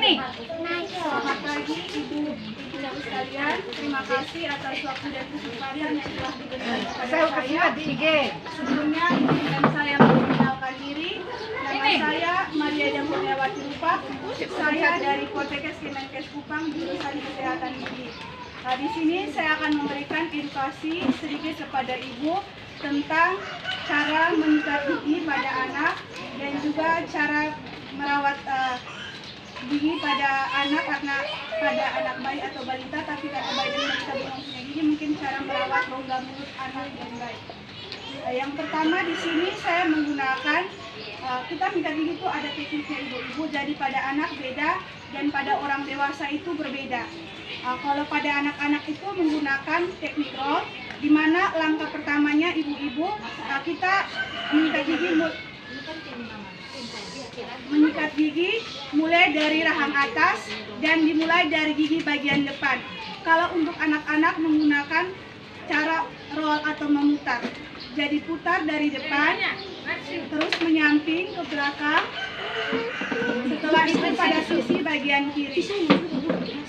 Selamat pagi ibu sekalian. Terima kasih atas waktu dan kesempatan yang telah diberikan kepada saya. Sebelumnya izinkan saya memperkenalkan diri. Nama saya Maria Damurniawati Rupa. Saya dari Poltekkes Kemenkes Kupang, jurusan Kesehatan Gigi. Di sini saya akan memberikan edukasi sedikit kepada ibu tentang cara menyikat gigi pada anak dan juga cara merawat gigi pada anak, karena pada anak bayi atau balita, tapi karena bayi dan balita belum punya gigi, mungkin cara merawat rongga mulut anak yang baik. Yang pertama di sini saya menggunakan kita menyikat gigi itu ada tekniknya ibu-ibu, jadi pada anak beda dan pada orang dewasa itu berbeda. Kalau pada anak-anak itu menggunakan teknik roll, di mana langkah pertamanya ibu-ibu kita menyikat gigi mulai dari rahang atas dan dimulai dari gigi bagian depan. Kalau untuk anak-anak menggunakan cara roll atau memutar, jadi putar dari depan terus menyamping ke belakang, setelah itu pada sisi bagian kiri.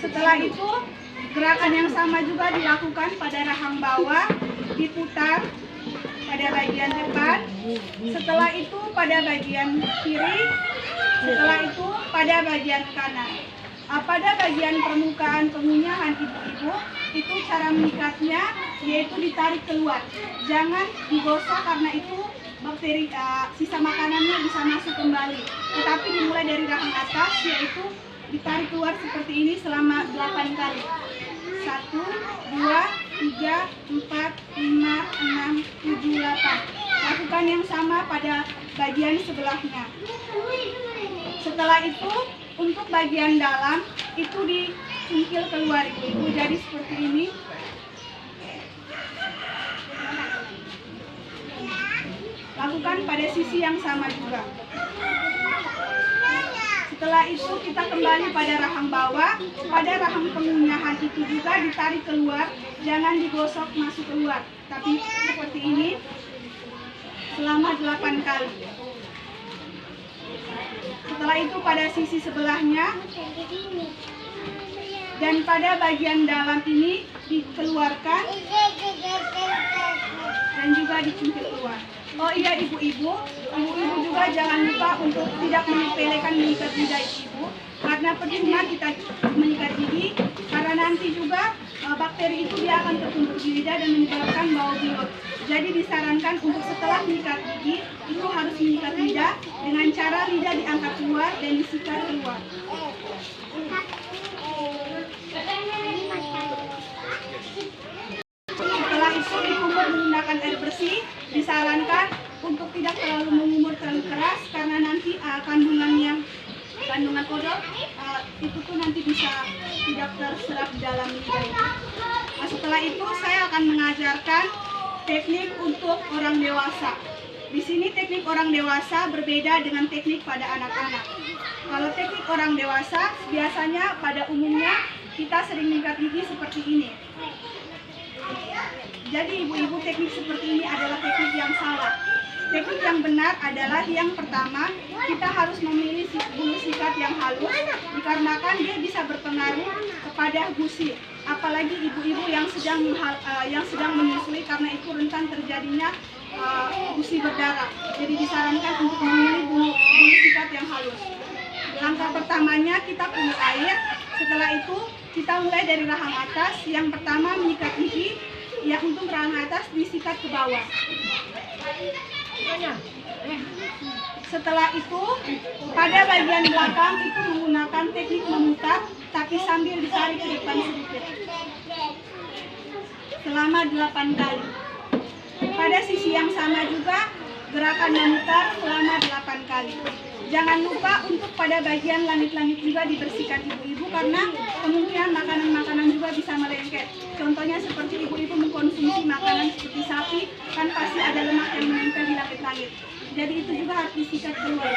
Setelah itu gerakan yang sama juga dilakukan pada rahang bawah, diputar pada bagian depan, setelah itu pada bagian kiri, setelah itu pada bagian kanan. Pada bagian permukaan pengunyahan ibu-ibu itu cara mengikatnya yaitu ditarik keluar, jangan digosok karena itu bakteri sisa makanannya bisa masuk kembali, tetapi dimulai dari rahang atas yaitu ditarik keluar seperti ini selama 8 kali. 1, 2, 3, 4, 5, 6, 7, 8. Lakukan yang sama pada bagian sebelahnya. Setelah itu untuk bagian dalam itu dicungkil keluar ibu, jadi seperti ini. Lakukan pada sisi yang sama juga. Setelah itu kita kembali pada rahang bawah, pada rahang pengunyahan itu juga ditarik keluar, jangan digosok masuk keluar, tapi seperti ini selama 8 kali. Setelah itu pada sisi sebelahnya dan pada bagian dalam ini dikeluarkan dan juga dicungkil keluar. Oh iya ibu-ibu juga jangan lupa untuk tidak menyepelekan menyikat lidah ibu, karena percuma kita menyikat gigi, karena nanti juga bakteri itu dia akan tertumpuk di lidah dan menyebabkan bau mulut. Jadi disarankan untuk setelah menyikat gigi itu harus menyikat lidah dengan cara lidah diangkat keluar dan disikat keluar. Setelah itu dikumur menggunakan air bersih. Disarankan untuk tidak terlalu mengumur terlalu keras, karena nanti kandungan odol itu tuh nanti bisa tidak terserap dalam lidah. Setelah itu saya akan mengajarkan teknik untuk orang dewasa. Di sini teknik orang dewasa berbeda dengan teknik pada anak-anak. Kalau teknik orang dewasa biasanya pada umumnya kita sering menyikat gigi seperti ini. Jadi ibu-ibu, teknik seperti ini adalah teknik yang salah. Teknik yang benar adalah yang pertama, kita harus memilih bulu sikat yang halus, dikarenakan dia bisa berpengaruh kepada gusi. Apalagi ibu-ibu yang sedang menyusui, karena itu rentan terjadinya gusi berdarah. Jadi disarankan untuk memilih bulu sikat yang halus. Langkah pertamanya kita pilih air. Setelah itu kita mulai dari rahang atas. Yang pertama menyikat gigi. Yang untuk rahang atas disikat ke bawah. Setelah itu pada bagian belakang itu menggunakan teknik memutar, tapi sambil ditarik ke depan sedikit selama 8 kali. Pada sisi yang sama juga gerakan memutar selama 8 kali. Jangan lupa untuk pada bagian langit-langit juga dibersihkan ibu-ibu, karena kemungkinan makanan-makanan juga bisa melengket. Contohnya seperti ibu-ibu mengkonsumsi makanan seperti sapi, kan pasti ada lemak yang menempel di langit-langit. Jadi itu juga harus disikat keluar.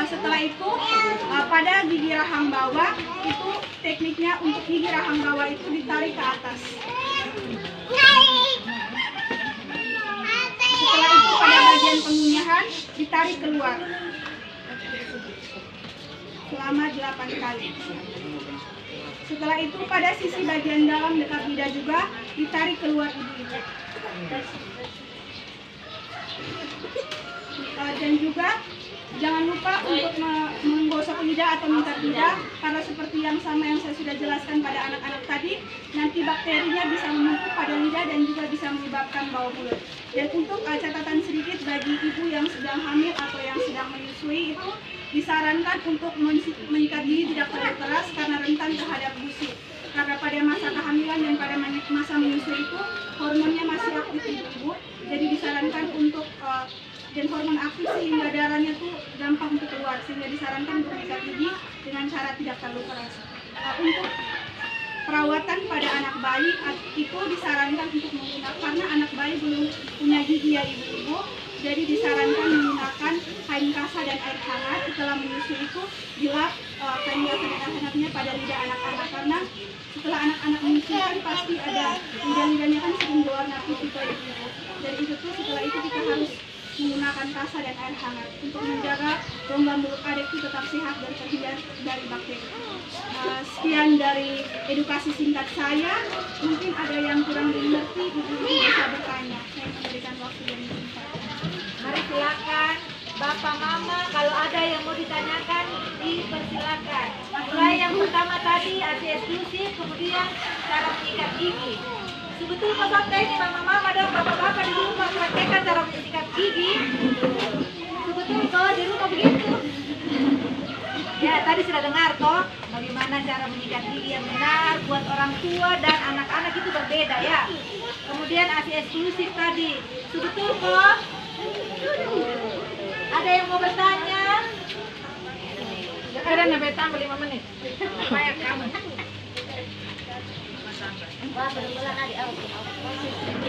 Setelah itu pada gigi rahang bawah itu tekniknya untuk gigi rahang bawah itu ditarik ke atas. Setelah itu pada bagian pengunyahan dimasukkan, ditarik keluar selama 8 kali. Setelah itu pada sisi bagian dalam dekat lidah juga ditarik keluar ibu-ibu. Dan juga jangan lupa untuk menggosok lidah atau minta lidah, karena seperti yang sama yang saya sudah jelaskan pada anak-anak tadi, nanti bakterinya bisa menumpuk pada lidah dan juga bisa menyebabkan bau mulut. Dan untuk catatan sedikit bagi ibu yang sedang hamil atau yang sedang menyusui, itu disarankan untuk menyikat gigi tidak terlalu keras karena rentan terhadap gusi. Karena pada masa kehamilan dan pada masa menyusui itu hormonnya masih aktif ibu-ibu, jadi disarankan untuk dan hormon aktif sehingga darahnya tuh gampang untuk keluar, sehingga disarankan untuk menyikat gigi dengan cara tidak terlalu keras. Untuk perawatan pada anak bayi itu disarankan untuk menggunakan, karena anak bayi belum punya gigi ya ibu-ibu, jadi disarankan menggunakan kain kasah dan air hangat. Setelah menyusui itu dilap kain kasah dan air hangatnya pada lidah anak-anak, karena setelah anak-anak menyusui kan pasti ada lidah-lidahnya kan sering berwarna putih ibu-ibu. Dari itu tuh setelah itu kita harus menggunakan kasah dan air hangat untuk menjaga rongga mulut adik itu tetap sehat dan terhindar dari bakteri. Sekian dari edukasi singkat saya. Mungkin ada yang kurang dimengerti, ibu-ibu bisa bertanya. Saya memberikan waktu yang singkat. Mari silakan Bapak Mama, kalau ada yang mau ditanyakan dipersilakan. Mulai yang pertama tadi ASI eksklusif, kemudian cara menyikat gigi. Sebetulnya Bapak ini Mama dan Bapak-Bapak di rumah praktekkan cara menyikat gigi. Sebetulnya kalau di rumah begitu. Ya, tadi sudah dengar toh bagaimana cara menyikat gigi yang benar buat orang tua dan anak-anak itu berbeda ya. Kemudian ASI eksklusif tadi. Sebetulnya kok ada yang mau bertanya? Ada nabe tambah 5 menit. Supaya kamu. Wah, benar-benar adik